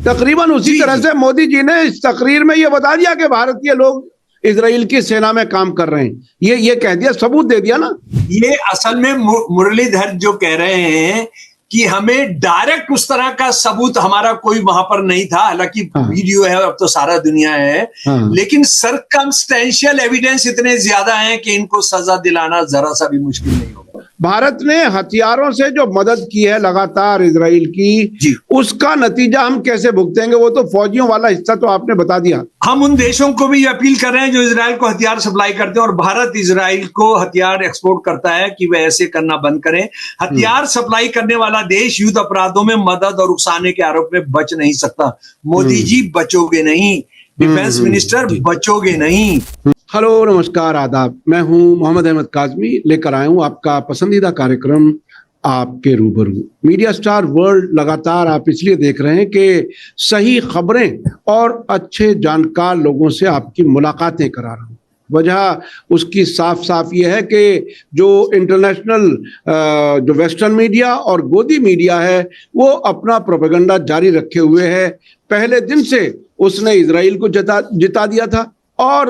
तकरीबन उसी तरह से मोदी जी ने इस तकरीर में ये बता दिया कि भारतीय लोग इजराइल की सेना में काम कर रहे हैं। ये कह दिया, सबूत दे दिया ना। ये असल में मुरलीधर जो कह रहे हैं कि हमें डायरेक्ट उस तरह का सबूत हमारा कोई वहां पर नहीं था, हालांकि वीडियो है, अब तो सारा दुनिया है, लेकिन सर्कमस्टेंशियल एविडेंस इतने ज्यादा हैं कि इनको सजा दिलाना जरा सा भी मुश्किल नहीं होगा। भारत ने हथियारों से जो मदद की है लगातार इजराइल की, उसका नतीजा हम कैसे भुगतेंगे? वो तो फौजियों वाला हिस्सा तो आपने बता दिया। हम उन देशों को भी अपील कर रहे हैं जो इजराइल को हथियार सप्लाई करते हैं, और भारत इजराइल को हथियार एक्सपोर्ट करता है, कि वे ऐसे करना बंद करें। हथियार सप्लाई करने वाला देश युद्ध अपराधों में मदद और उकसाने के आरोप में बच नहीं सकता। मोदी जी बचोगे नहीं, डिफेंस मिनिस्टर बचोगे नहीं। हेलो, नमस्कार, आदाब। मैं हूं मोहम्मद अहमद काज़मी, लेकर आया हूं आपका पसंदीदा कार्यक्रम आपके रूबरू। मीडिया स्टार वर्ल्ड लगातार आप इसलिए देख रहे हैं कि सही खबरें और अच्छे जानकार लोगों से आपकी मुलाकातें करा रहा हूं। वजह उसकी साफ साफ ये है कि जो इंटरनेशनल जो वेस्टर्न मीडिया और गोदी मीडिया है, वो अपना प्रोपेगेंडा जारी रखे हुए है। पहले दिन से उसने इजराइल को जिता दिया था, और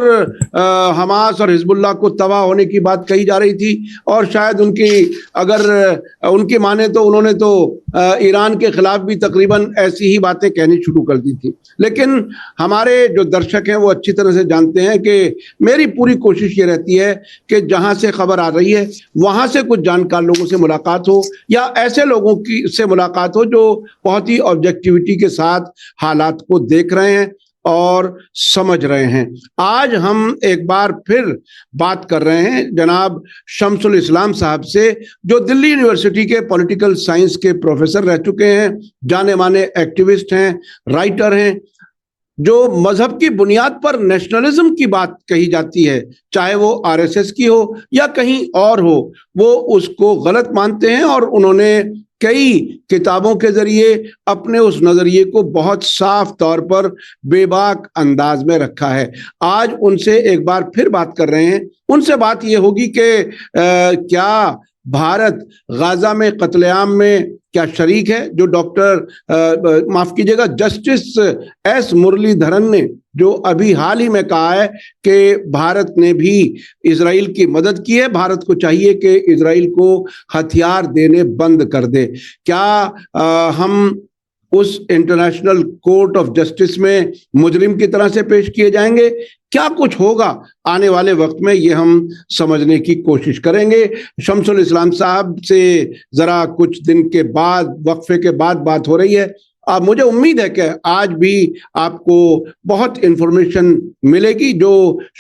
हमास और हिजबुल्लाह को तबाह होने की बात कही जा रही थी, और शायद उनकी माने तो उन्होंने तो ईरान के खिलाफ भी तकरीबन ऐसी ही बातें कहनी शुरू कर दी थी। लेकिन हमारे जो दर्शक हैं वो अच्छी तरह से जानते हैं कि मेरी पूरी कोशिश ये रहती है कि जहां से खबर आ रही है वहां से कुछ जानकार लोगों से मुलाकात हो, या ऐसे लोगों की से मुलाकात हो जो बहुत ही ऑब्जेक्टिविटी के साथ हालात को देख रहे हैं और समझ रहे हैं। आज हम एक बार फिर बात कर रहे हैं जनाब शम्सुल इस्लाम साहब से, जो दिल्ली यूनिवर्सिटी के पॉलिटिकल साइंस के प्रोफेसर रह चुके हैं, जाने माने एक्टिविस्ट हैं, राइटर हैं। जो मजहब की बुनियाद पर नेशनलिज्म की बात कही जाती है, चाहे वो आरएसएस की हो या कहीं और हो, वो उसको गलत मानते हैं, और उन्होंने कई किताबों के जरिए अपने उस नजरिए को बहुत साफ तौर पर बेबाक अंदाज में रखा है। आज उनसे एक बार फिर बात कर रहे हैं। उनसे बात ये होगी कि क्या भारत गाजा में कत्लेआम में क्या शरीक है? जो डॉक्टर माफ कीजिएगा, जस्टिस एस मुरलीधरन ने जो अभी हाल ही में कहा है कि भारत ने भी इजराइल की मदद की है, भारत को चाहिए कि इजराइल को हथियार देने बंद कर दे। क्या हम उस इंटरनेशनल कोर्ट ऑफ जस्टिस में मुजरिम की तरह से पेश किए जाएंगे? क्या कुछ होगा आने वाले वक्त में, ये हम समझने की कोशिश करेंगे। शम्सुल इस्लाम साहब से जरा कुछ दिन के बाद, वक्फे के बाद बात हो रही है। अब मुझे उम्मीद है कि आज भी आपको बहुत इंफॉर्मेशन मिलेगी जो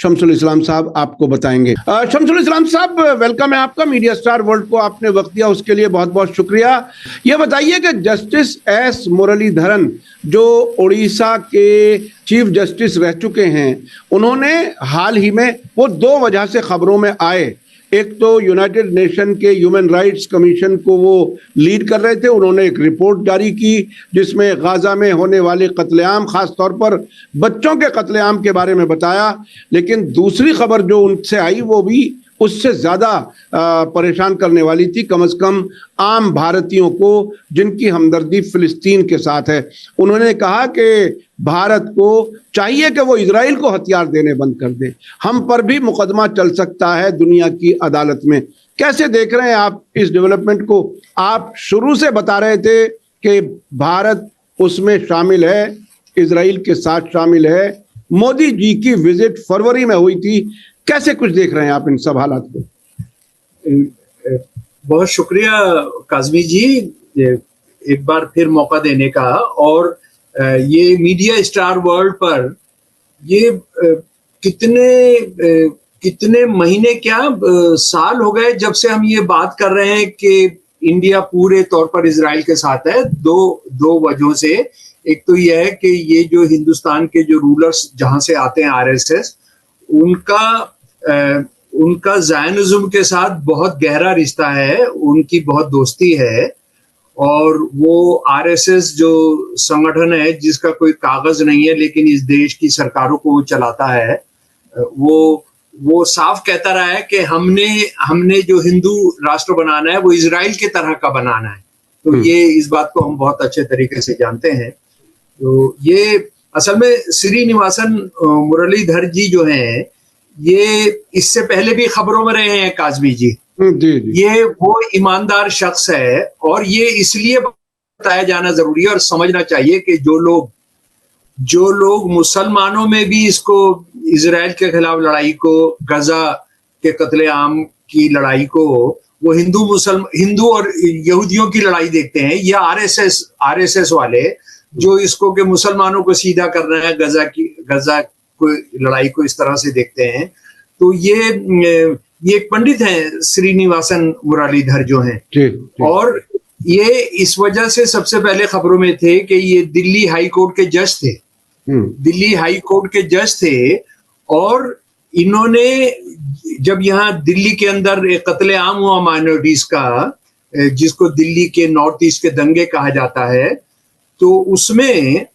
शम्सुल इस्लाम साहब आपको बताएंगे। शम्सुल इस्लाम साहब, वेलकम है आपका मीडिया स्टार वर्ल्ड को। आपने वक्त दिया उसके लिए बहुत बहुत शुक्रिया। ये बताइए कि जस्टिस एस मुरलीधरन जो उड़ीसा के चीफ जस्टिस रह चुके हैं, उन्होंने हाल ही में, वो दो वजह से खबरों में आए। एक तो यूनाइटेड नेशन के ह्यूमन राइट्स कमीशन को वो लीड कर रहे थे, उन्होंने एक रिपोर्ट जारी की जिसमें गाजा में होने वाले कत्लेआम, खास तौर पर बच्चों के कत्लेआम के बारे में बताया। लेकिन दूसरी खबर जो उनसे आई वो भी उससे ज़्यादा परेशान करने वाली थी, कम से कम आम भारतीयों को जिनकी हमदर्दी फिलिस्तीन के साथ है। उन्होंने कहा कि भारत को चाहिए कि वो इजराइल को हथियार देने बंद कर दे, हम पर भी मुकदमा चल सकता है दुनिया की अदालत में। कैसे देख रहे हैं आप इस डेवलपमेंट को? आप शुरू से बता रहे थे कि भारत उसमें शामिल है, इजराइल के साथ शामिल है। मोदी जी की विजिट फरवरी में हुई थी, कैसे कुछ देख रहे हैं आप इन सब हालात को? बहुत शुक्रिया काज़मी जी, एक बार फिर मौका देने का। और ये मीडिया स्टार वर्ल्ड पर ये कितने महीने, क्या साल हो गए जब से हम ये बात कर रहे हैं कि इंडिया पूरे तौर पर इजराइल के साथ है। दो वजहों से। एक तो यह है कि ये जो हिंदुस्तान के जो रूलर्स जहां से आते हैं, आरएसएस, उनका ज़ायनिज़्म के साथ बहुत गहरा रिश्ता है, उनकी बहुत दोस्ती है। और वो आरएसएस जो संगठन है जिसका कोई कागज नहीं है लेकिन इस देश की सरकारों को वो चलाता है, वो साफ कहता रहा है कि हमने जो हिंदू राष्ट्र बनाना है वो इजराइल की तरह का बनाना है। तो ये इस बात को हम बहुत अच्छे तरीके से जानते हैं। तो ये असल में श्रीनिवासन मुरलीधर जी जो हैं, ये इससे पहले भी खबरों में रहे हैं काज़मी जी। जी जी। ये वो ईमानदार शख्स है, और ये इसलिए बताया जाना जरूरी है और समझना चाहिए कि जो लोग मुसलमानों में भी इसको, इजराइल के खिलाफ लड़ाई को, गजा के कत्लेआम की लड़ाई को, वो हिंदू और यहूदियों की लड़ाई देखते हैं, या आरएसएस वाले जो इसको के मुसलमानों को सीधा करना है, गजा को लड़ाई को इस तरह से देखते हैं। तो ये एक पंडित हैं श्रीनिवासन मुरलीधर जो हैं, और ये इस वजह से सबसे पहले खबरों में थे कि ये दिल्ली हाई कोर्ट के जज थे। दिल्ली हाई कोर्ट के जज थे, और इन्होंने जब यहाँ दिल्ली के अंदर एक कत्लेआम हुआ माइनॉरिटीज का, जिसको दिल्ली के नॉर्थ ईस्ट के दंगे कहा जाता है, तो उसमें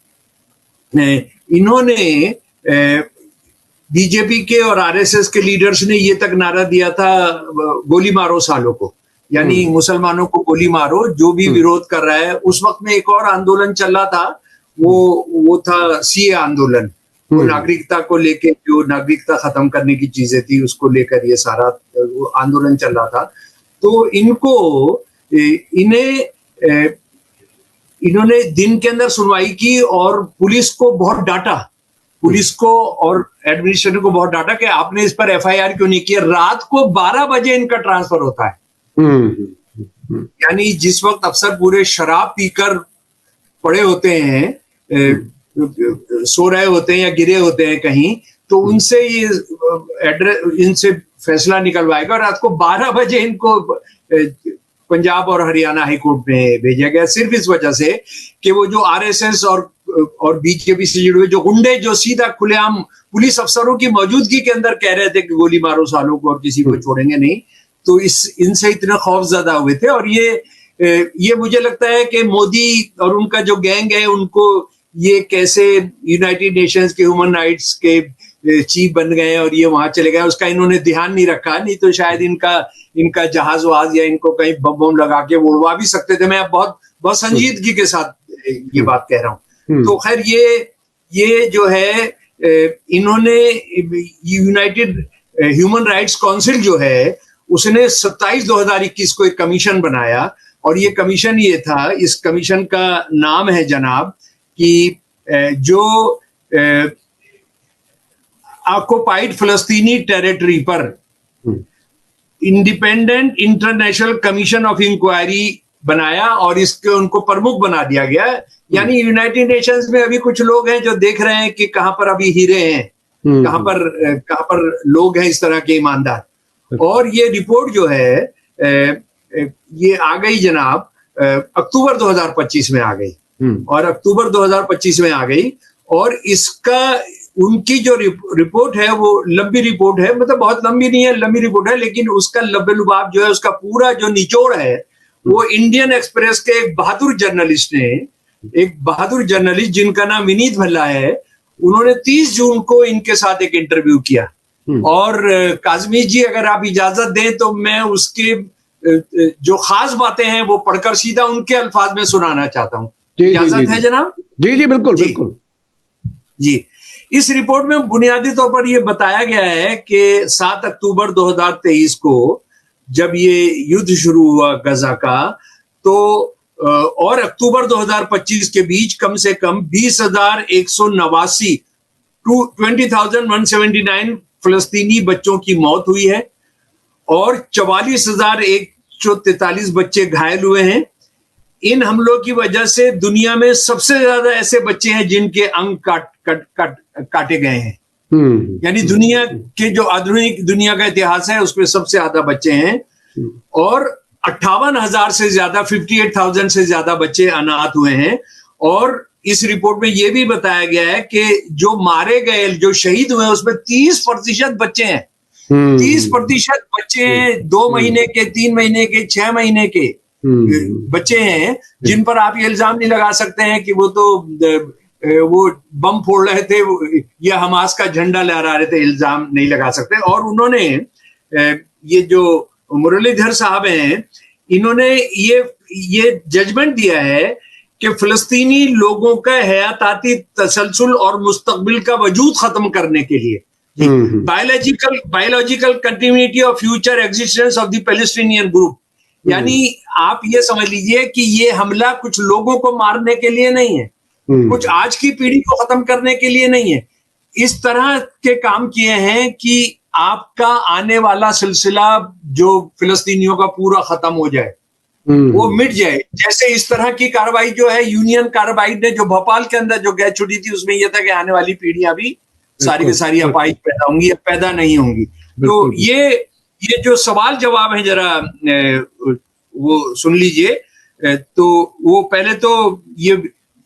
इन्होंने बीजेपी के और आरएसएस के लीडर्स ने ये तक नारा दिया था, गोली मारो सालों को, यानी मुसलमानों को गोली मारो, जो भी विरोध कर रहा है। उस वक्त में एक और आंदोलन चल रहा था, वो था सीए आंदोलन, वो नागरिकता को लेके, जो नागरिकता खत्म करने की चीजें थी उसको लेकर ये सारा आंदोलन चल रहा था। तो इन्होंने दिन के अंदर सुनवाई की और पुलिस को बहुत डांटा, पुलिस को और एडमिनिस्ट्रेटर को बहुत डांटा कि आपने इस पर एफआईआर क्यों नहीं किया। रात को 12 बजे इनका ट्रांसफर होता है, यानी जिस वक्त अफसर पूरे शराब पीकर पड़े होते हैं, सो रहे होते हैं या गिरे होते हैं कहीं, तो उनसे इनसे फैसला निकलवाएगा, और रात को 12 बजे इनको पंजाब और हरियाणा हाई कोर्ट में भेजा गया, सिर्फ इस वजह से कि वो जो आरएसएस और बीजेपी से जुड़े हुए जो गुंडे, जो सीधा खुलेआम पुलिस अफसरों की मौजूदगी के अंदर कह रहे थे कि गोली मारो सालों को और किसी को छोड़ेंगे नहीं, तो इनसे इतने खौफजदा हुए थे। और ये मुझे लगता है कि मोदी और उनका जो गैंग है, उनको ये कैसे यूनाइटेड नेशंस के ह्यूमन राइट्स के चीफ बन गए और ये वहां चले गए, उसका इन्होंने ध्यान नहीं रखा, नहीं तो शायद इनका जहाज वहाज या इनको कहीं बम लगा के उड़वा भी सकते थे। मैं बहुत बहुत संजीदगी के साथ ये बात कह रहा हूँ। तो खैर ये जो है, इन्होंने यूनाइटेड ह्यूमन राइट्स काउंसिल जो है, उसने 27/2021 को एक कमीशन बनाया, और ये कमीशन ये था, इस कमीशन का नाम है जनाब कि जो ऑक्युपाइड फलस्तीनी टेरिटरी पर independent international commission of inquiry बनाया, और इसके उनको प्रमुख बना दिया गया। यानी यूनाइटेड नेशंस में अभी कुछ लोग हैं जो देख रहे हैं कि कहां पर अभी हीरे हैं, कहां पर लोग हैं इस तरह के ईमानदार। और ये रिपोर्ट जो है, ये आ गई जनाब अक्टूबर 2025 में आ गई, और अक्टूबर 2025 में आ गई, और इसका उनकी जो रिपोर्ट है वो लंबी रिपोर्ट है, मतलब बहुत लंबी नहीं है, लंबी रिपोर्ट है, लेकिन उसका लबे-लुबाब जो है, उसका पूरा जो निचोड़ है, वो इंडियन एक्सप्रेस के एक बहादुर जर्नलिस्ट जिनका नाम विनीत भल्ला है, उन्होंने 30 जून को इनके साथ एक इंटरव्यू किया। और काज़मी जी, अगर आप इजाजत दें तो मैं उसके जो खास बातें हैं वो पढ़कर सीधा उनके अल्फाज में सुनाना चाहता हूँ। इजाजत है जनाब? जी बिल्कुल बिल्कुल जी। इस रिपोर्ट में बुनियादी तौर पर यह बताया गया है कि 7 अक्टूबर 2023 को जब ये युद्ध शुरू हुआ गजा का, तो और अक्टूबर 2025 के बीच कम से कम 20,189 टू 20,179 फलस्तीनी बच्चों की मौत हुई है, और 44,143 बच्चे घायल हुए हैं। इन हमलों की वजह से दुनिया में सबसे ज्यादा ऐसे बच्चे हैं जिनके अंग काटे गए हैं। यानी दुनिया के जो आधुनिक दुनिया का इतिहास है उसमें सबसे ज्यादा बच्चे हैं, और 58,000 से ज्यादा 58,000 से ज्यादा बच्चे अनाथ हुए हैं। और इस रिपोर्ट में यह भी बताया गया है कि जो मारे गए, जो शहीद हुए, उसमें 30% बच्चे हैं। 30% बच्चे हैं, 2 महीने के, 3 महीने के, 6 महीने के बच्चे हैं, जिन पर आप ये इल्जाम नहीं लगा सकते हैं कि वो बम फोड़ रहे थे या हमास का झंडा लहरा रहे थे, इल्जाम नहीं लगा सकते। और उन्होंने, ये जो मुरलीधर साहब हैं, इन्होंने ये जजमेंट दिया है कि फिलिस्तीनी लोगों का हयाताती तसलसल और मुस्तकबिल का वजूद खत्म करने के लिए biological continuity of future existence of the Palestinian group, यानी आप ये समझ लीजिए कि ये हमला कुछ लोगों को मारने के लिए नहीं है, कुछ आज की पीढ़ी को खत्म करने के लिए नहीं है। इस तरह के काम किए हैं कि आपका आने वाला सिलसिला जो फिलिस्तीनियों का पूरा खत्म हो जाए, वो मिट जाए। जैसे इस तरह की कार्रवाई जो है यूनियन कार्बाइड ने जो भोपाल के अंदर जो गैस छुड़ी थी, उसमें यह था कि आने वाली पीढ़ियां भी सारी की सारी अपाहिज पैदा होंगी या पैदा नहीं होंगी। तो ये जो सवाल जवाब है जरा वो सुन लीजिए। तो वो पहले तो ये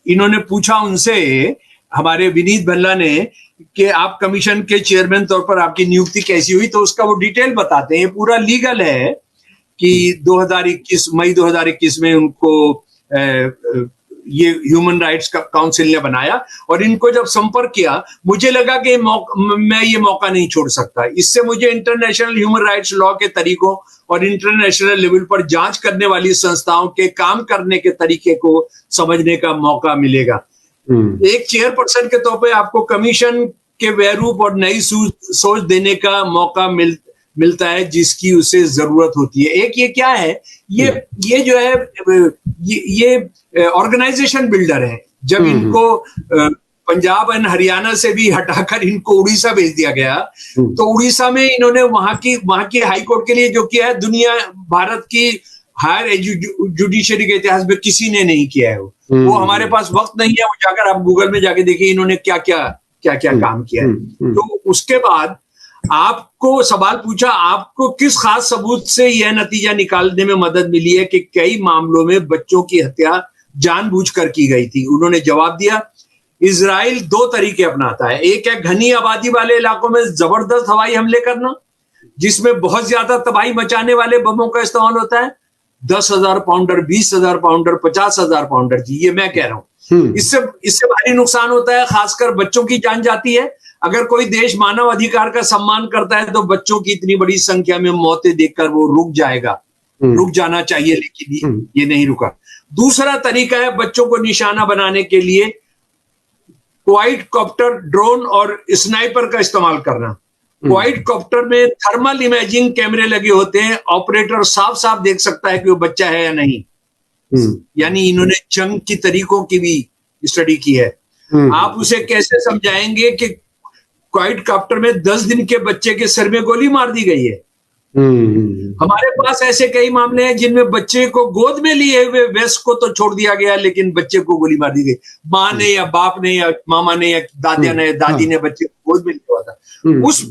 इन्होंने पूछा उनसे, हमारे विनीत भल्ला ने, कि आप कमीशन के चेयरमैन तौर पर आपकी नियुक्ति कैसी हुई, तो उसका वो डिटेल बताते हैं। पूरा लीगल है कि 2021 मई 2021 में उनको ये ह्यूमन राइट्स काउंसिल ने बनाया, और इनको जब संपर्क किया मुझे लगा कि मैं ये मौका नहीं छोड़ सकता। इससे मुझे इंटरनेशनल ह्यूमन राइट्स लॉ के तरीकों और इंटरनेशनल लेवल पर जांच करने वाली संस्थाओं के काम करने के तरीके को समझने का मौका मिलेगा। एक चेयरपर्सन के तौर पे आपको कमीशन के वैरूप और नई सोच देने का मौका मिलता है जिसकी उसे जरूरत होती है। एक ये क्या है, ये जो है ये ऑर्गेनाइजेशन बिल्डर है। जब इनको पंजाब एंड हरियाणा से भी हटाकर इनको उड़ीसा भेज दिया गया, तो उड़ीसा में इन्होंने वहां की हाई कोर्ट के लिए जो किया है, दुनिया भारत की हायर जुडिशरी के इतिहास में किसी ने नहीं किया है। वो हमारे पास वक्त नहीं है, वो जाकर आप गूगल में जाके देखिए इन्होंने क्या क्या काम किया है। तो उसके बाद आपको सवाल पूछा, आपको किस खास सबूत से यह नतीजा निकालने में मदद मिली है कि कई मामलों में बच्चों की हत्या जानबूझकर की गई थी। उन्होंने जवाब दिया, इजराइल दो तरीके अपनाता है। एक है घनी आबादी वाले इलाकों में जबरदस्त हवाई हमले करना, जिसमें बहुत ज्यादा तबाही मचाने वाले बमों का इस्तेमाल होता है। 10,000 पाउंडर, 20,000 पाउंडर, 50,000 पाउंडर जी, ये मैं कह रहा हूं। इससे भारी नुकसान होता है, खासकर बच्चों की जान जाती है। अगर कोई देश मानव अधिकार का सम्मान करता है तो बच्चों की इतनी बड़ी संख्या में मौतें देखकर वो रुक जाएगा। रुक जाना चाहिए, लेकिन ये नहीं रुका। दूसरा तरीका है बच्चों को निशाना बनाने के लिए क्वाइड कॉप्टर, ड्रोन और स्नाइपर का इस्तेमाल करना। क्वाइड कॉप्टर में थर्मल इमेजिंग कैमरे लगे होते हैं, ऑपरेटर साफ साफ देख सकता है कि वो बच्चा है या नहीं। यानी इन्होंने जंग की तरीकों की भी स्टडी की है। आप उसे कैसे समझाएंगे कि क्वाइड कॉप्टर में 10 दिन के बच्चे के सिर में गोली मार दी गई है। हमारे पास ऐसे कई मामले हैं जिनमें बच्चे को गोद में लिए हुए वयस्क को तो छोड़ दिया गया, लेकिन बच्चे को गोली मार दी गई। माँ ने या बाप ने या मामा ने या दादी ने बच्चे को गोद में लिया हुआ था, उस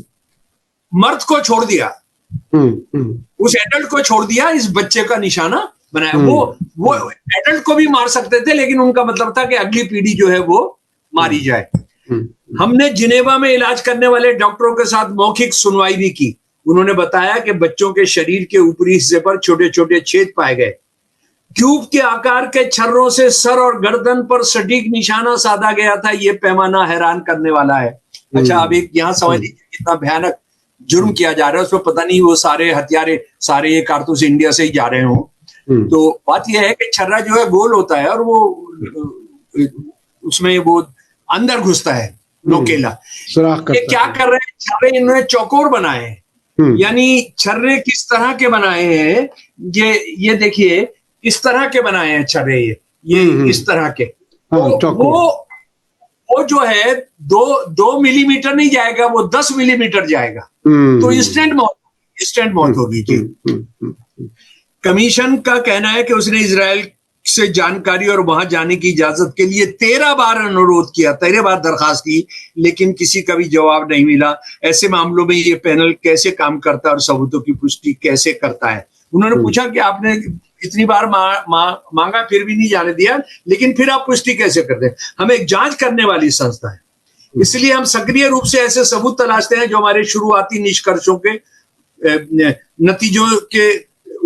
मर्द को छोड़ दिया, उस एडल्ट को छोड़ दिया, इस बच्चे का निशाना बनाया। वो एडल्ट को भी मार सकते थे, लेकिन उनका मतलब था कि अगली पीढ़ी जो है वो मारी जाए। हमने जिनेवा में इलाज करने वाले डॉक्टरों के साथ मौखिक सुनवाई भी की। उन्होंने बताया कि बच्चों के शरीर के ऊपरी हिस्से पर छोटे छोटे छेद पाए गए। क्यूब के आकार के छर्रों से सर और गर्दन पर सटीक निशाना साधा गया था। यह पैमाना हैरान करने वाला है। अच्छा, अब एक यहां समझ लीजिए कितना भयानक जुर्म किया जा रहा है। उसमें पता नहीं वो सारे हथियारे, सारे ये कारतूस इंडिया से ही जा रहे हों। तो बात यह है कि छर्रा जो है गोल होता है और वो उसमें वो अंदर घुसता है नोकेला। ये क्या कर रहे हैं, छर्रे इन्होंने चौकोर बनाए हैं। यानी छर्रे किस तरह के बनाए हैं, ये देखिए इस तरह के बनाए हैं छर्रे, ये इस तरह के। वो जो है 2 मिलीमीटर नहीं जाएगा, वो 10 मिलीमीटर जाएगा। तो इंस्टेंट मौत होगी जी। कमीशन का कहना है कि उसने इजराइल से जानकारी और वहां जाने की इजाजत के लिए 13 बार अनुरोध किया, 13 बार दरखास्त की, लेकिन किसी का भी जवाब नहीं मिला। ऐसे मामलों में ये पैनल कैसे काम करता है और सबूतों की पुष्टि कैसे करता है? उन्होंने पूछा कि आपने इतनी बार मांगा फिर भी नहीं जाने दिया, लेकिन फिर आप पुष्टि कैसे करते हैं? हम एक जांच करने वाली संस्था है, इसलिए हम सक्रिय रूप से ऐसे सबूत तलाशते हैं जो हमारे शुरुआती निष्कर्षों के नतीजों के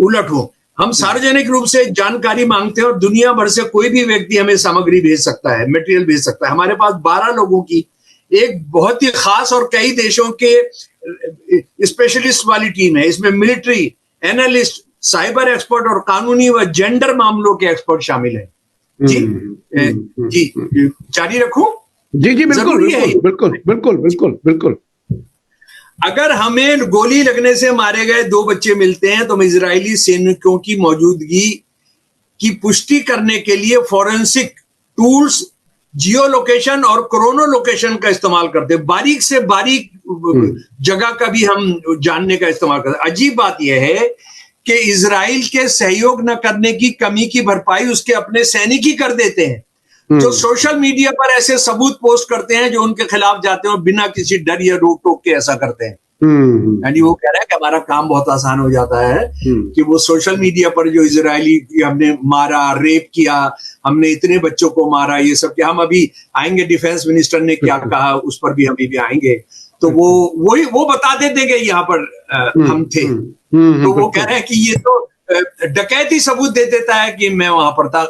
उलट हो। हम सार्वजनिक रूप से जानकारी मांगते हैं और दुनिया भर से कोई भी व्यक्ति हमें सामग्री भेज सकता है, मटेरियल भेज सकता है। हमारे पास 12 लोगों की एक बहुत ही खास और कई देशों के स्पेशलिस्ट वाली टीम है। इसमें मिलिट्री, एनालिस्ट, साइबर एक्सपर्ट और कानूनी व जेंडर मामलों के एक्सपर्ट शामिल हैं। जी जी जारी रखूं? जी जी बिल्कुल जरूरी है। बिल्कुल बिल्कुल बिल्कुल बिल्कुल। अगर हमें गोली लगने से मारे गए 2 बच्चे मिलते हैं तो हम इजरायली सैनिकों की मौजूदगी की पुष्टि करने के लिए फॉरेंसिक टूल्स, जियो लोकेशन और क्रोनो लोकेशन का इस्तेमाल करते हैं। बारीक से बारीक जगह का भी हम जानने का इस्तेमाल करते हैं। अजीब बात यह है कि इजराइल के सहयोग न करने की कमी की भरपाई उसके अपने सैनिक ही कर देते हैं, जो सोशल मीडिया पर ऐसे सबूत पोस्ट करते हैं जो उनके खिलाफ जाते हैं और बिना किसी डर या रोक टोक के ऐसा करते हैं। यानी वो कह रहा है कि हमारा काम बहुत आसान हो जाता है कि वो सोशल मीडिया पर जो इजरायली हमने मारा, रेप किया, हमने इतने बच्चों को मारा, ये सब क्या हम अभी आएंगे, डिफेंस मिनिस्टर ने क्या कहा उस पर भी हम भी आएंगे। तो वो बता देते कि यहाँ पर हम थे। तो वो कह रहे हैं कि ये तो डकैती सबूत दे देता है कि मैं वहां पर था,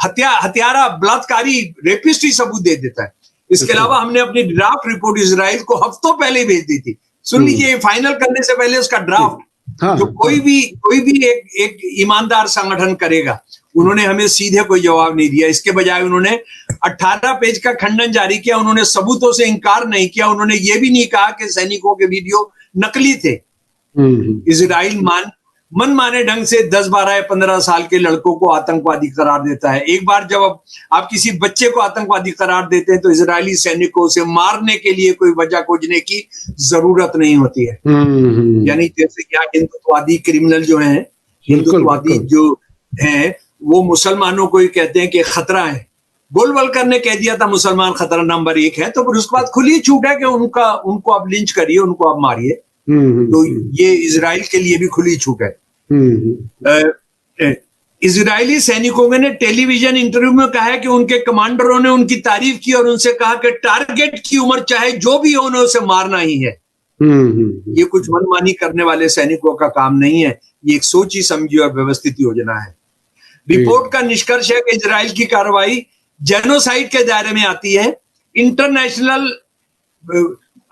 हत्यारा, बलात्कारी, रेपिस्ट ही सबूत दे देता है। इसके अलावा हमने अपनी ड्राफ्ट रिपोर्ट इजराइल को हफ्तों पहले भेज दी थी। सुन लीजिए, फाइनल करने से पहले उसका ड्राफ्ट जो कोई भी एक ईमानदार संगठन करेगा, उन्होंने हमें सीधे कोई जवाब नहीं दिया। इसके बजाय उन्होंने 18 पेज का खंडन जारी किया। उन्होंने सबूतों से इंकार नहीं किया। उन्होंने ये भी नहीं कहा कि सैनिकों के वीडियो नकली थे। इजराइल मनमाने ढंग से 10, 12 या 15 साल के लड़कों को आतंकवादी करार देता है। एक बार जब आप किसी बच्चे को आतंकवादी करार देते हैं तो इजरायली सैनिकों से मारने के लिए कोई वजह खोजने की जरूरत नहीं होती है। यानी जैसे क्या हिंदुत्ववादी क्रिमिनल जो हैं, हिंदुत्ववादी जो हैं, वो मुसलमानों को ही कहते हैं कि खतरा है। गोलवलकर ने कह दिया था मुसलमान खतरा नंबर 1 है, तो फिर उसके बाद खुली छूट है कि उनको आप लिंच करिए, उनको आप मारिए। तो ये इजराइल के लिए भी खुली छूट है। इजरायली सैनिकों ने टेलीविजन इंटरव्यू में कहा है कि उनके कमांडरों ने उनकी तारीफ की और उनसे कहा कि टारगेट की उम्र चाहे जो भी हो, उन्हें उसे मारना ही है। ये कुछ मनमानी करने वाले सैनिकों का काम नहीं है, ये एक सोची समझी और व्यवस्थित योजना है। रिपोर्ट का निष्कर्ष है कि इजराइल की कार्रवाई जेनोसाइड के दायरे में आती है। इंटरनेशनल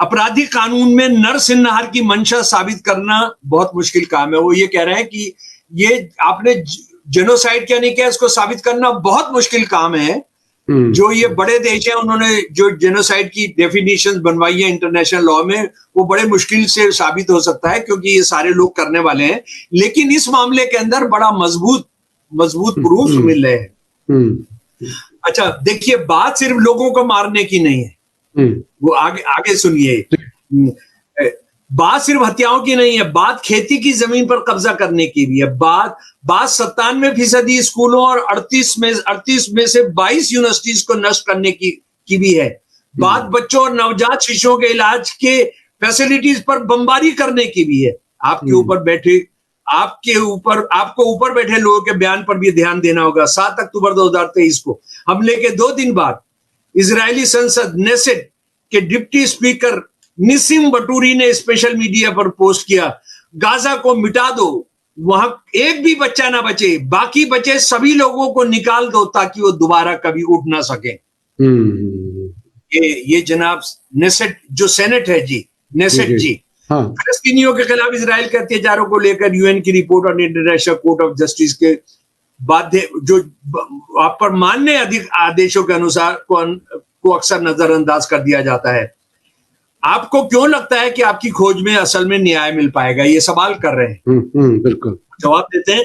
आपराधिक कानून में नरसंहार की मंशा साबित करना बहुत मुश्किल काम है। वो ये कह रहे हैं कि ये आपने जेनोसाइड क्या नहीं किया, इसको साबित करना बहुत मुश्किल काम है। जो ये बड़े देश हैं, उन्होंने जो जेनोसाइड की डेफिनेशंस बनवाई है इंटरनेशनल लॉ में, वो बड़े मुश्किल से साबित हो सकता है क्योंकि ये सारे लोग करने वाले हैं। लेकिन इस मामले के अंदर बड़ा मजबूत प्रूफ मिल रहे हैं। अच्छा देखिए, बात सिर्फ लोगों को मारने की नहीं है, वो आगे सुनिए। बात सिर्फ हत्याओं की नहीं है, बात खेती की जमीन पर कब्जा करने की भी है। बात 97% स्कूलों और 38 में से 22 यूनिवर्सिटीज को नष्ट करने की भी है। बात बच्चों और नवजात शिशुओं के इलाज के फैसिलिटीज पर बमबारी करने की भी है। आपको ऊपर बैठे लोगों के बयान पर भी ध्यान देना होगा। 7 अक्टूबर 2023 को हमले के 2 दिन बाद इजरायली संसद नेसेट के डिप्टी स्पीकर निसिम बटूरी ने स्पेशल मीडिया पर पोस्ट किया, गाजा को मिटा दो, वहां एक भी बच्चा ना बचे, बाकी बचे सभी लोगों को निकाल दो ताकि वो दोबारा कभी उठ ना सके। ये जनाब नेसेट जो सेनेट है जी, नेसेट जी, फलस्तीनियों के खिलाफ इजराइल के अत्याचारों को लेकर यूएन की रिपोर्ट और इंटरनेशनल कोर्ट ऑफ जस्टिस के बाध्य जो आप पर मान्य अधिक आदेशों के अनुसार को अक्सर नजरअंदाज कर दिया जाता है। आपको क्यों लगता है कि आपकी खोज में असल में न्याय मिल पाएगा? ये सवाल कर रहे हैं। बिल्कुल जवाब देते हैं,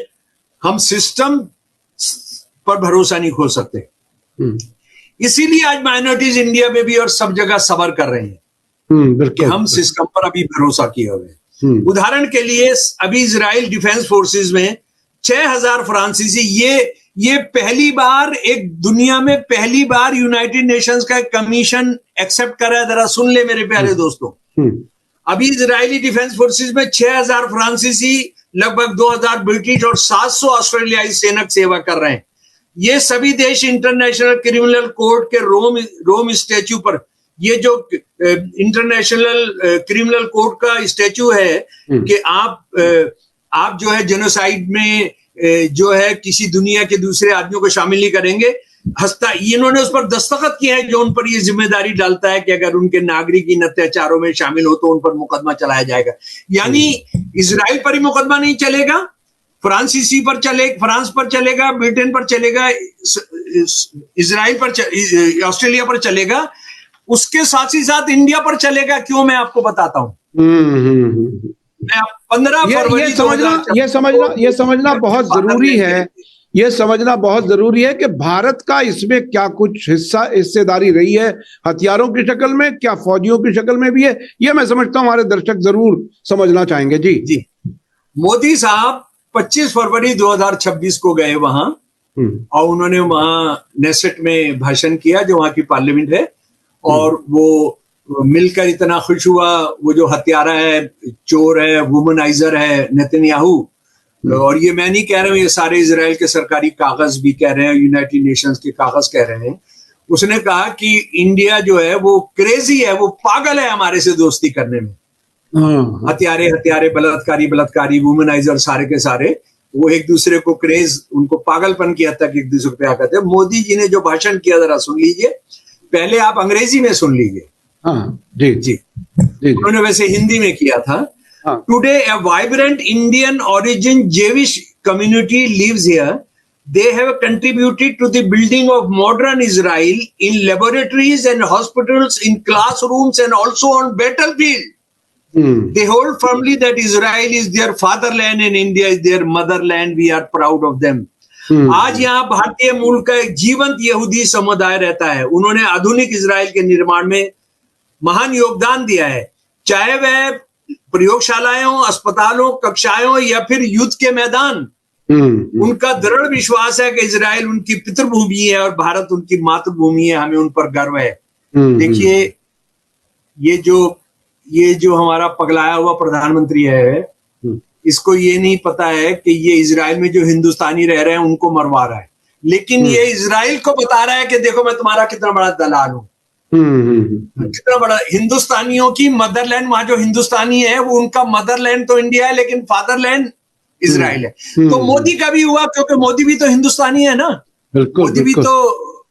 हम सिस्टम पर भरोसा नहीं खो सकते। इसीलिए आज माइनॉरिटीज इंडिया में भी और सब जगह सबर कर रहे हैं कि हम सिस्टम पर अभी भरोसा किए हुए हैं। उदाहरण के लिए अभी इजराइल डिफेंस फोर्सेस में 6000 फ्रांसीसी, ये पहली बार दुनिया में पहली बार यूनाइटेड नेशंस का एक कमीशन एक्सेप्ट कर रहा है। जरा सुन ले मेरे प्यारे दोस्तों, अभी इजरायली डिफेंस फोर्सेस में 6000 फ्रांसीसी, लगभग 2000 ब्रिटिश और 700 ऑस्ट्रेलियाई सैनिक सेवा कर रहे हैं। ये सभी देश इंटरनेशनल क्रिमिनल कोर्ट के रोम स्टैच्यू पर, ये जो इंटरनेशनल क्रिमिनल कोर्ट का स्टैच्यू है कि आप जो है जेनोसाइड में जो है किसी दुनिया के दूसरे आदमियों को शामिल नहीं करेंगे, इन्होंने उस पर दस्तखत किए हैं, जो उन पर ये जिम्मेदारी डालता है कि अगर उनके नागरिक इन अत्याचारों में शामिल हो तो उन पर मुकदमा चलाया जाएगा। यानी इजराइल पर ही मुकदमा नहीं चलेगा, फ्रांस पर चलेगा, ब्रिटेन पर चलेगा, इजराइल पर, ऑस्ट्रेलिया पर चलेगा, उसके साथ ही साथ इंडिया पर चलेगा। क्यों, मैं आपको बताता हूं। मैं 15 फरवरी ये समझना बहुत जरूरी है। ये समझना बहुत जरूरी है कि भारत का इसमें क्या कुछ हिस्सेदारी रही है, हथियारों की शक्ल में, क्या फौजियों की शक्ल में भी है। ये मैं समझता हूं हमारे दर्शक जरूर समझना चाहेंगे। जी जी। मोदी साहब 25 फरवरी 2026 को गए वहां, और उन्होंने वहां नेसेट में भाषण किया, जो वहां की पार्लियामेंट है, और वो मिलकर इतना खुश हुआ। वो जो हत्यारा है, चोर है, वुमनाइजर है नेतन्याहू, और ये मैं नहीं कह रहा हूं, ये सारे इजराइल के सरकारी कागज भी कह रहे हैं, यूनाइटेड नेशंस के कागज कह रहे हैं। उसने कहा कि इंडिया जो है वो क्रेजी है, वो पागल है हमारे से दोस्ती करने में। हत्यारे, बलात्कारी, वुमनाइजर, सारे के सारे वो एक दूसरे को क्रेज, उनको पागलपन की हद तक एक दूसरे पे आकर थे। मोदी जी ने जो भाषण किया जरा सुन लीजिए, पहले आप अंग्रेजी में सुन लीजिए। जी। उन्होंने वैसे हिंदी में किया था। Today a vibrant Indian origin Jewish community lives here. They have contributed to the building of modern Israel in laboratories and hospitals, in classrooms, and also on battlefield. They hold firmly that Israel is their fatherland and India is their motherland. We are proud of them. आज यहाँ भारतीय मूल का एक जीवंत यहूदी समुदाय रहता है। उन्होंने आधुनिक इजराइल के निर्माण में महान योगदान दिया है, चाहे वह प्रयोगशालाएं हो, अस्पताल हो, कक्षाएं हो, या फिर युद्ध के मैदान। उनका दृढ़ विश्वास है कि इजराइल उनकी पितृभूमि है और भारत उनकी मातृभूमि है। हमें उन पर गर्व है। देखिए, ये जो हमारा पगलाया हुआ प्रधानमंत्री है, इसको ये नहीं पता है कि ये इजराइल में जो हिंदुस्तानी रह रहे हैं उनको मरवा रहा है, लेकिन ये इजराइल को बता रहा है कि देखो मैं तुम्हारा कितना बड़ा दलाल हूं, कितना बड़ा। हिंदुस्तानियों की मदरलैंड, वहां जो हिंदुस्तानी है वो उनका मदरलैंड तो इंडिया है, लेकिन फादरलैंड इजराइल है। तो मोदी का भी हुआ, क्योंकि मोदी भी तो हिंदुस्तानी है ना, मोदी भी तो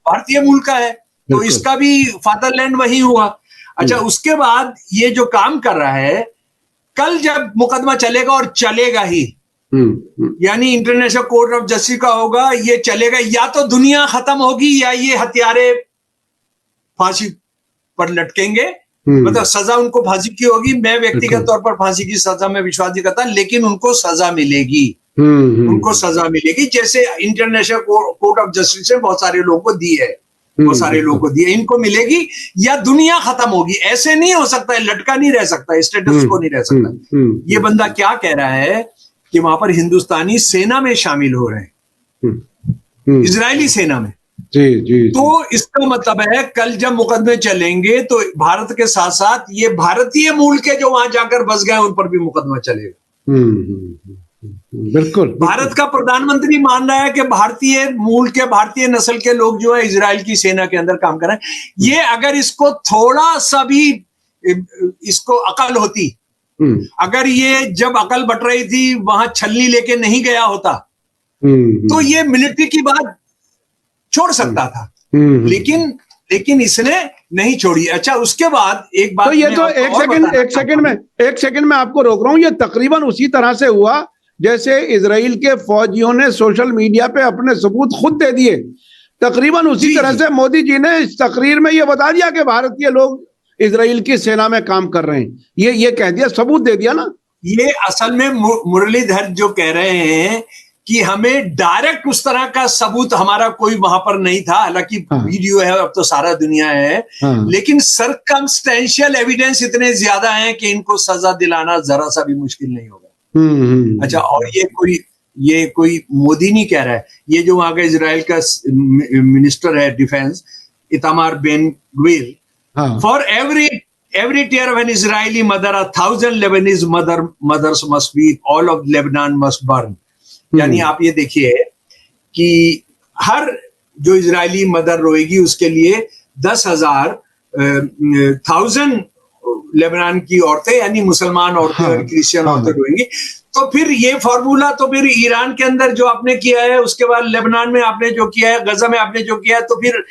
भारतीय मूल का है, तो इसका भी फादरलैंड वही हुआ। अच्छा, उसके बाद ये जो काम कर रहा है, कल जब मुकदमा चलेगा, और चलेगा ही, यानी इंटरनेशनल कोर्ट ऑफ जस्टिस का होगा, ये चलेगा, या तो दुनिया खत्म होगी या ये हत्यारे फांसी पर लटकेंगे। मतलब सजा उनको फांसी की होगी। मैं व्यक्तिगत तौर पर फांसी की सजा में विश्वास नहीं करता, लेकिन उनको सजा मिलेगी। उनको सजा मिलेगी, जैसे इंटरनेशनल कोर्ट ऑफ जस्टिस ने बहुत सारे लोगों को दी है, बहुत सारे लोगों को दी है। इनको मिलेगी, या दुनिया खत्म होगी। ऐसे नहीं हो सकता है, लटका नहीं रह सकता, स्टेटस को नहीं रह सकता। ये बंदा क्या कह रहा है कि वहां पर हिंदुस्तानी सेना में शामिल हो रहे हैं, इजरायली सेना में। जी। तो इसका मतलब है कल जब मुकदमे चलेंगे तो भारत के साथ साथ ये भारतीय मूल के जो वहां जाकर बस गए उन पर भी मुकदमा चलेगा। बिल्कुल। भारत का प्रधानमंत्री मान रहा है कि भारतीय मूल के, भारतीय नस्ल के लोग जो है इजराइल की सेना के अंदर काम कर रहे हैं। ये अगर इसको थोड़ा सा भी इसको अकल होती, अगर ये जब अकल बट रही थी वहां छलनी लेके नहीं गया होता, तो ये मिलिट्री की बात छोड़ सकता था, लेकिन इसने नहीं छोड़ी। अच्छा, उसके बाद एक बात, तो ये तो एक सेकंड में आपको रोक रहा हूं। ये तकरीबन उसी तरह से हुआ जैसे इजराइल के फौजियों ने सोशल मीडिया पे अपने सबूत खुद दे दिए। तकरीबन उसी तरह से मोदी जी ने इस तकरीर में ये बता दिया कि भारतीय लोग इजराइल की सेना में काम कर रहे हैं। ये कह दिया, सबूत दे दिया ना। ये असल में मुरलीधर जो कह रहे हैं कि हमें डायरेक्ट उस तरह का सबूत हमारा कोई वहां पर नहीं था, हालांकि वीडियो है, अब तो सारा दुनिया है, लेकिन सर्कमस्टेंशियल एविडेंस इतने ज्यादा हैं कि इनको सजा दिलाना जरा सा भी मुश्किल नहीं होगा। अच्छा, और ये कोई मोदी नहीं कह रहा है, ये जो वहां का इजराइल का मिनिस्टर है defence, Itamar Ben Gvir, for every tear of an Israeli mother, 1,000 Lebanese mothers must weep, all of Lebanon must burn. यानी आप ये देखिए कि हर जो इजरायली मदर रोएगी उसके लिए 10,000 लेबनान की औरतें, यानी मुसलमान औरतें और क्रिश्चियन औरतें रोएंगी। तो फिर ये फॉर्मूला तो फिर ईरान के अंदर जो आपने किया है, उसके बाद लेबनान में आपने जो किया है, गजा में आपने जो किया है, तो फिर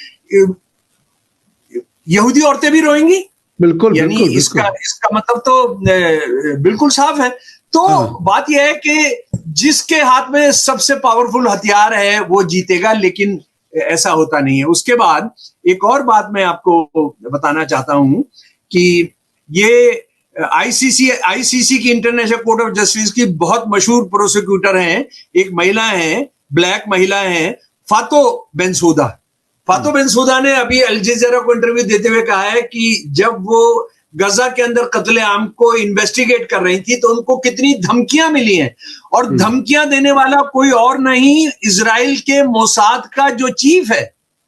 यहूदी औरतें भी रोएंगी। बिल्कुल, यानी इसका मतलब तो बिल्कुल साफ है। तो बात यह है कि जिसके हाथ में सबसे पावरफुल हथियार है वो जीतेगा, लेकिन ऐसा होता नहीं है। उसके बाद एक और बात मैं आपको बताना चाहता हूं कि ये आईसीसी की, इंटरनेशनल कोर्ट ऑफ जस्टिस की बहुत मशहूर प्रोसिक्यूटर हैं, एक महिला है, ब्लैक महिला है, फातो बेंसूदा। फातो बेंसूदा ने अभी अल जज़ीरा को इंटरव्यू देते हुए कहा है कि जब वो गजा के अंदर कत्लेआम को इन्वेस्टिगेट कर रही थी तो उनको कितनी धमकियां मिली हैं, और धमकियां देने वाला कोई और नहीं, इजराइल के मोसाद का जो चीफ है,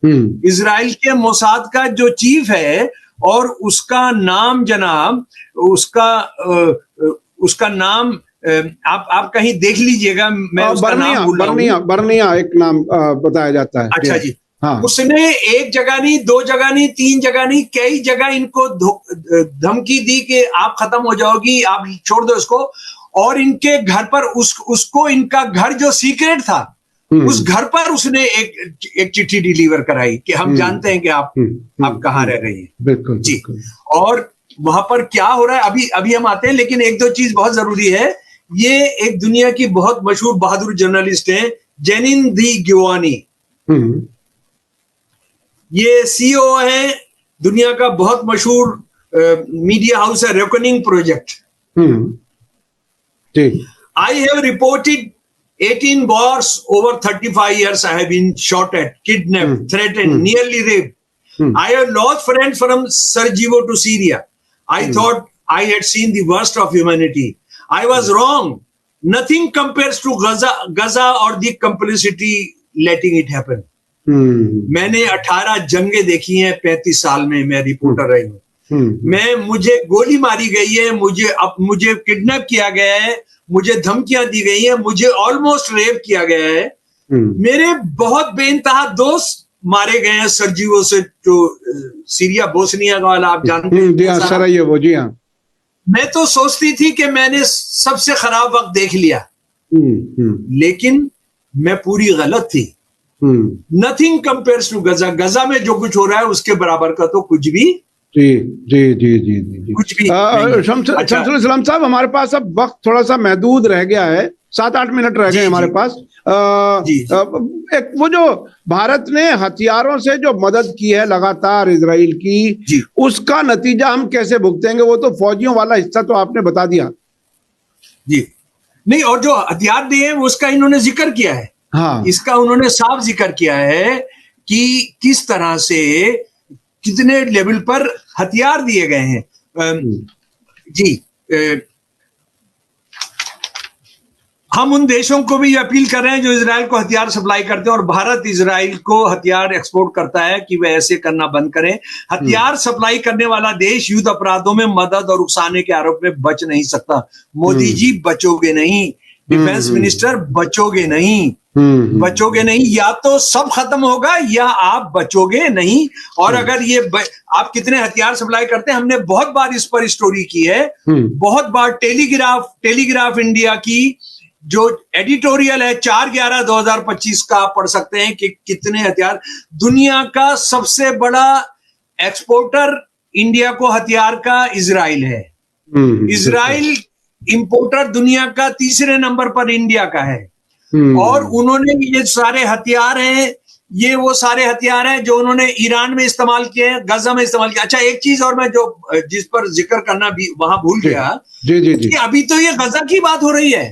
इजराइल के मोसाद का जो चीफ है, और उसका नाम जनाब, उसका नाम आप कहीं देख लीजिएगा, मैं उसका नाम भूल रहा हूं। बर्निया एक नाम बताया जाता है। अच्छा जी। हाँ। उसने एक जगह नहीं, दो जगह नहीं, तीन जगह नहीं, कई जगह इनको धमकी दी कि आप खत्म हो जाओगी, आप छोड़ दो इसको। और इनके घर पर उसको इनका घर जो सीक्रेट था, उस घर पर उसने एक चिट्ठी डिलीवर कराई कि हम जानते हैं कि आप कहाँ रह रही हैं। बिल्कुल जी। बिल्कुल। और वहां पर क्या हो रहा है अभी हम आते हैं, लेकिन एक दो चीज बहुत जरूरी है। ये एक दुनिया की बहुत मशहूर बहादुर जर्नलिस्ट हैं, जेनिन दी गिवानी। ये सीईओ है दुनिया का बहुत मशहूर मीडिया हाउस है, reckoning project. I have reported 18 wars over 35 years. I have been shot at, kidnapped, threatened, nearly raped. I have lost friends from Sarajevo to Syria. I thought I had seen the worst of humanity. I was wrong. Nothing compares to Gaza or the complicity letting it happen. मैंने 18 जंगें देखी हैं 35 साल में, मैं reporter रही हूँ। मुझे गोली मारी गई है, मुझे किडनैप किया गया है, मुझे धमकियां दी गई हैं, मुझे ऑलमोस्ट रेप किया गया है, मेरे बहुत बेइंतहा दोस्त मारे गए हैं सरजीवो से, जो सीरिया बोस्निया वाला आप जानते हैं, सरायेवो। जी हाँ। मैं तो सोचती थी कि मैंने सबसे खराब वक्त देख लिया, लेकिन मैं पूरी गलत थी। नथिंग कंपेयर्स टू गजा। गजा में जो कुछ हो रहा है उसके बराबर का तो कुछ भी जी जी जी जी जी कुछ भी। शमसुल इस्लाम साहब, हमारे पास अब वक्त थोड़ा सा महदूद रह गया है, 7-8 मिनट रह गए हमारे पास। एक वो जो भारत ने हथियारों से जो मदद की है लगातार इजराइल की, उसका नतीजा हम कैसे भुगतेंगे? वो तो फौजियों वाला हिस्सा तो आपने बता दिया जी। नहीं, और जो हथियार दिए हैं उसका इन्होंने जिक्र किया है। हाँ, इसका उन्होंने साफ जिक्र किया है कि किस तरह से कितने लेवल पर हथियार दिए गए हैं। जी, हम उन देशों को भी अपील कर रहे हैं जो इजराइल को हथियार सप्लाई करते हैं, और भारत इजराइल को हथियार एक्सपोर्ट करता है, कि वे ऐसे करना बंद करें। हथियार सप्लाई करने वाला देश युद्ध अपराधों में मदद और उकसाने के आरोप में बच नहीं सकता। मोदी जी बचोगे नहीं, डिफेंस मिनिस्टर बचोगे नहीं, बचोगे नहीं। या तो सब खत्म होगा या आप बचोगे नहीं। और अगर ये आप कितने हथियार सप्लाई करते हैं, हमने बहुत बार इस पर स्टोरी की है, बहुत बार। टेलीग्राफ इंडिया की जो एडिटोरियल है 4/11/2025 का, आप पढ़ सकते हैं कि कितने हथियार। दुनिया का सबसे बड़ा एक्सपोर्टर इंडिया को हथियार का इजराइल है। इजराइल इंपोर्टर दुनिया का 3रे नंबर पर इंडिया का है। और उन्होंने ये सारे हथियार हैं, ये वो सारे हथियार हैं जो उन्होंने ईरान में इस्तेमाल किए हैं, गजा में इस्तेमाल किया। अच्छा, एक चीज और मैं जिस पर जिक्र करना भी वहां भूल गया, कि अभी तो ये गजा की बात हो रही है,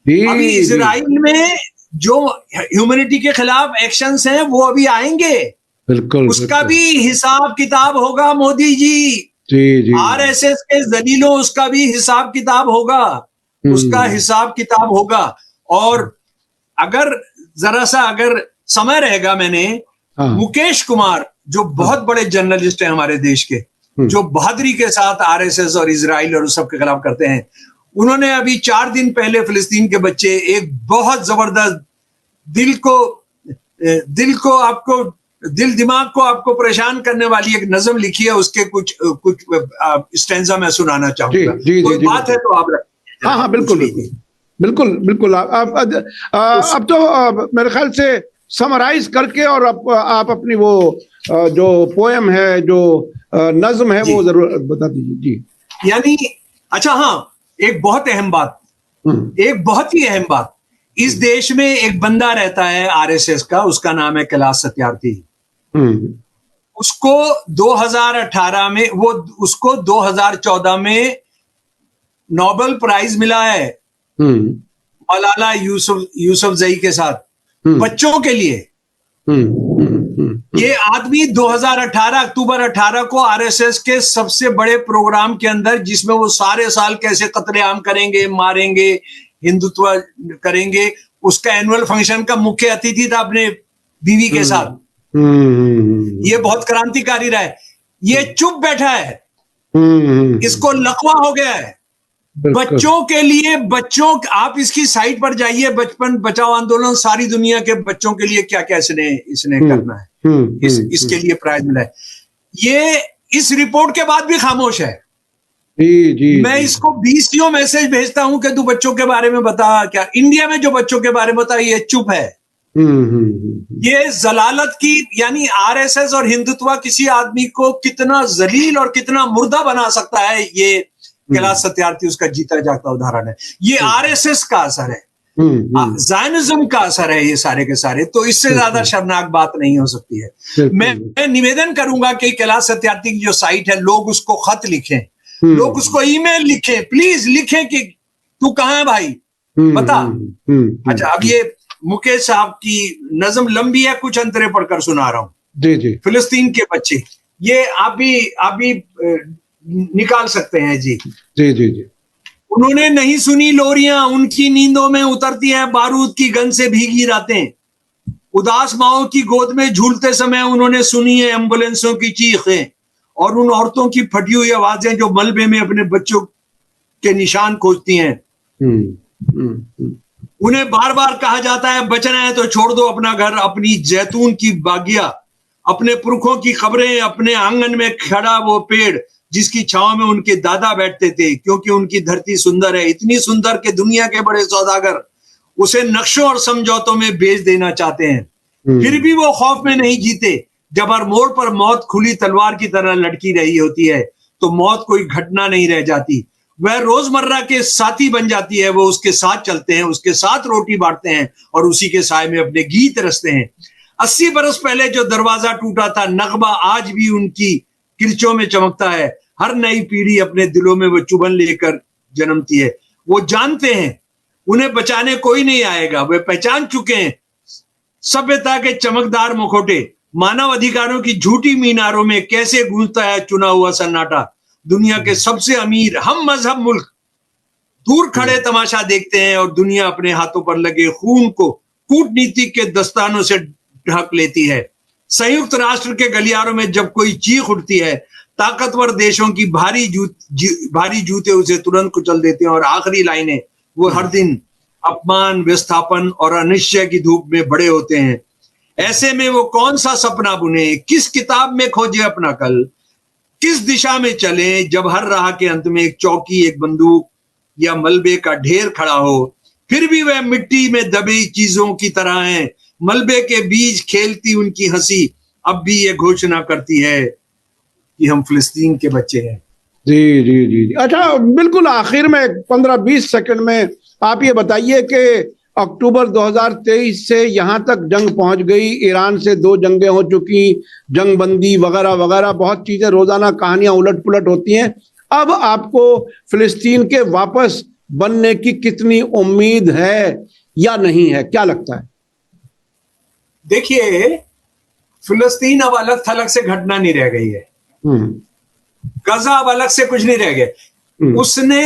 अभी इजराइल में जो ह्यूमैनिटी के खिलाफ एक्शंस हैं वो अभी आएंगे। बिल्कुल, उसका भी हिसाब किताब होगा मोदी जी। आरएसएस के जलीलों, उसका भी हिसाब किताब होगा, उसका हिसाब किताब होगा। और अगर जरा सा अगर समय रहेगा, मैंने मुकेश कुमार जो बहुत बड़े जर्नलिस्ट हैं हमारे देश के, जो बहादुरी के साथ आरएसएस और इजराइल और उस सब के खिलाफ करते हैं, उन्होंने अभी 4 दिन पहले फिलिस्तीन के बच्चे एक बहुत जबरदस्त दिल दिमाग को आपको परेशान करने वाली एक नज़म लिखी है। उसके कुछ स्टैंजा मैं सुनाना चाहूंगा। कोई बात है तो आप रखिए। हाँ, बिल्कुल। अब तो मेरे ख्याल से समराइज करके, और आप अपनी वो जो पोएम है, जो नज्म है, वो जरूर बता दीजिए जी। यानी अच्छा, हाँ, एक बहुत अहम बात, एक बहुत ही अहम बात, इस देश में एक बंदा रहता है आरएसएस का, उसका नाम है कैलाश सत्यार्थी। उसको 2018 में उसको 2014 में नोबेल प्राइज मिला है मलाला यूसुफजई के साथ, बच्चों के लिए। ये आदमी 2018 अक्टूबर 18 को आरएसएस के सबसे बड़े प्रोग्राम के अंदर, जिसमें वो सारे साल कैसे कत्लेआम करेंगे, मारेंगे, हिंदुत्व करेंगे, उसका एनुअल फंक्शन का मुख्य अतिथि था अपने बीवी के साथ। ये बहुत क्रांतिकारी रहा है। ये चुप बैठा है, इसको लकवा हो गया है। बच्चों के लिए, आप इसकी साइट पर जाइए, बचपन बचाओ आंदोलन, सारी दुनिया के बच्चों के लिए क्या क्या इसने करना है, इसके लिए प्राइज मिला है। ये इस रिपोर्ट के बाद भी खामोश है। मैं इसको 20 मैसेज भेजता हूं कि तू बच्चों के बारे में बता, क्या इंडिया में जो बच्चों के बारे में बता, ये चुप है। ये जलालत की, यानी आरएसएस और हिंदुत्व किसी आदमी को कितना जलील और कितना मुर्दा बना सकता है, ये कैलाश सत्यार्थी उसका जीता जागता उदाहरण है। ये आरएसएस का असर है, ज़ायनिज्म का असर है, ये सारे के सारे। तो इससे ज्यादा शर्मनाक बात नहीं हो सकती है। मैं निवेदन करूंगा कि कैलाश सत्यार्थी की जो साइट है, लोग उसको खत लिखें, लोग उसको ईमेल लिखें, प्लीज लिखें कि तू कहां है भाई, बता। अच्छा, अब ये मुकेश साहब की नज़म लंबी है, कुछ अंतरे पढ़कर सुना रहा हूं। जी। फिलिस्तीन के बच्चे, ये आप भी निकाल सकते हैं जी। उन्होंने नहीं सुनी लोरियां, उनकी नींदों में उतरती हैं बारूद की गंध से भीगी रातें। उदास माओ की गोद में झूलते समय उन्होंने सुनी है एम्बुलेंसों की चीखें, और उन औरतों की फटी हुई आवाजें जो मलबे में अपने बच्चों के निशान खोजती हैं। उन्हें बार बार कहा जाता है, बचना है तो छोड़ दो अपना घर, अपनी जैतून की बागिया, अपने पुरखों की खबरें, अपने आंगन में खड़ा वो पेड़ जिसकी छांव में उनके दादा बैठते थे, क्योंकि उनकी धरती सुंदर है, इतनी सुंदर कि दुनिया के बड़े सौदागर उसे नक्शों और समझौतों में बेच देना चाहते हैं। फिर भी वो खौफ में नहीं जीते। जब हर मोड़ पर मौत खुली तलवार की तरह लटकी रही होती है, तो मौत कोई घटना नहीं रह जाती, वह रोजमर्रा के साथी बन जाती है। वो उसके साथ चलते हैं, उसके साथ रोटी बांटते हैं और उसी के साय में अपने गीत रचते हैं। 80 बरस पहले जो दरवाजा टूटा था, नगमा आज भी उनकी किरचों में चमकता है। हर नई पीढ़ी अपने दिलों में वो चुभन लेकर जन्मती है। वो जानते हैं उन्हें बचाने कोई नहीं आएगा। वे पहचान चुके हैं सभ्यता के चमकदार मुखौटे, मानव अधिकारों की झूठी मीनारों में कैसे गूंजता है चुना हुआ सन्नाटा। दुनिया के सबसे अमीर हम मजहब मुल्क दूर खड़े तमाशा देखते हैं, और दुनिया अपने हाथों पर लगे खून को कूटनीति के दस्तानों से ढक लेती है। संयुक्त राष्ट्र के गलियारों में जब कोई चीख उठती है, ताकतवर देशों की भारी जूते उसे तुरंत कुचल देते हैं, और आखिरी लाइनें वो हर दिन अपमान, विस्थापन और अनिश्चय की धूप में बड़े होते हैं। ऐसे में वो कौन सा सपना बुने, किस किताब में खोजे अपना कल, किस दिशा में चले, जब हर राह के अंत में एक चौकी, एक बंदूक या मलबे का ढेर खड़ा हो। फिर भी वह मिट्टी में दबी चीजों की तरह हैं, मलबे के बीच खेलती उनकी हंसी अब भी ये घोषणा करती है कि हम फिलिस्तीन के बच्चे हैं। जी। अच्छा, बिल्कुल आखिर में 15-20 सेकंड में आप ये बताइए कि अक्टूबर 2023 से यहाँ तक जंग पहुंच गई, ईरान से 2 जंगें हो चुकी, जंगबंदी वगैरह वगैरह, बहुत चीजें, रोजाना कहानियां उलट पुलट होती हैं। अब आपको फिलिस्तीन के वापस बनने की कितनी उम्मीद है या नहीं है, क्या लगता है? देखिए, फिलिस्तीन अब अलग थलग से घटना नहीं रह गई है। गजा अब अलग से कुछ नहीं रह गया। उसने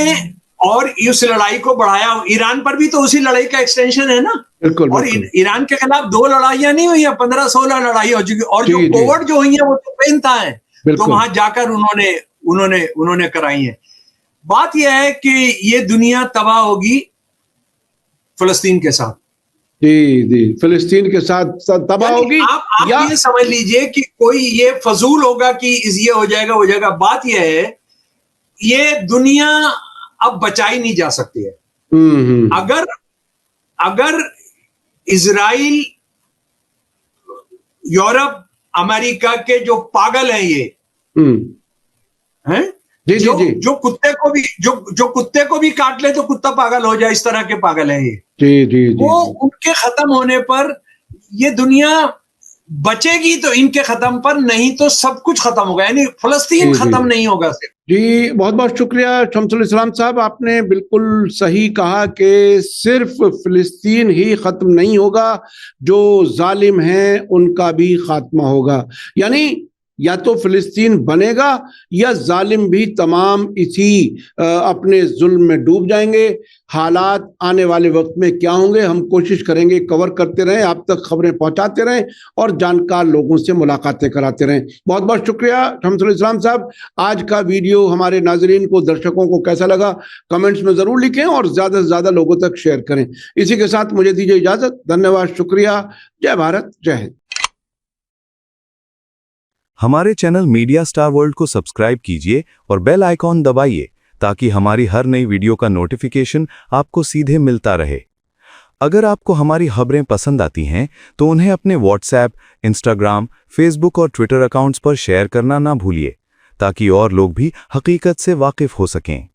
और इस लड़ाई को बढ़ाया। ईरान पर भी तो उसी लड़ाई का एक्सटेंशन है ना। बिल्कुल, और ईरान के खिलाफ 2 लड़ाइयां नहीं हुई है, 15-16 लड़ाई हो चुकी, और जो कोवर्ट जो हुई है वो तो बेनता है, तो वहां जाकर उन्होंने कराई है। बात यह है कि ये दुनिया तबाह होगी फिलिस्तीन के साथ। जी, फिलिस्तीन के साथ तबाह होगी। आप ये समझ लीजिए कि कोई ये फजूल होगा कि ये हो जाएगा। बात यह है, ये दुनिया अब बचाई नहीं जा सकती है। अगर इजराइल, यूरोप, अमेरिका के जो पागल हैं ये हैं, जी जी जी जो कुत्ते को भी काट ले तो कुत्ता पागल हो जाए, इस तरह के पागल है ये। जी जी जी वो उनके खत्म होने पर ये दुनिया बचेगी, तो इनके खत्म पर, नहीं तो सब कुछ खत्म होगा, यानी फलस्तीन जी जी खत्म नहीं होगा सिर्फ। जी, बहुत बहुत शुक्रिया शमसुल इस्लाम साहब, आपने बिल्कुल सही कहा कि सिर्फ फिलिस्तीन ही खत्म नहीं होगा, जो जालिम हैं उनका भी खात्मा होगा। यानी या तो फिलिस्तीन बनेगा या जालिम भी तमाम इसी अपने जुल्म में डूब जाएंगे। हालात आने वाले वक्त में क्या होंगे, हम कोशिश करेंगे कवर करते रहें, आप तक खबरें पहुंचाते रहें और जानकार लोगों से मुलाकातें कराते रहें। बहुत बहुत शुक्रिया शमसुल इस्लाम साहब। आज का वीडियो हमारे नाजरीन को, दर्शकों को कैसा लगा कमेंट्स में जरूर लिखें और ज्यादा से ज्यादा लोगों तक शेयर करें। इसी के साथ मुझे दीजिए इजाजत। धन्यवाद, शुक्रिया। जय भारत, जय हिंद। हमारे चैनल मीडिया स्टार वर्ल्ड को सब्सक्राइब कीजिए और बेल आइकॉन दबाइए ताकि हमारी हर नई वीडियो का नोटिफिकेशन आपको सीधे मिलता रहे। अगर आपको हमारी खबरें पसंद आती हैं तो उन्हें अपने व्हाट्सएप, इंस्टाग्राम, फेसबुक और ट्विटर अकाउंट्स पर शेयर करना ना भूलिए ताकि और लोग भी हकीकत से वाकिफ हो सकें।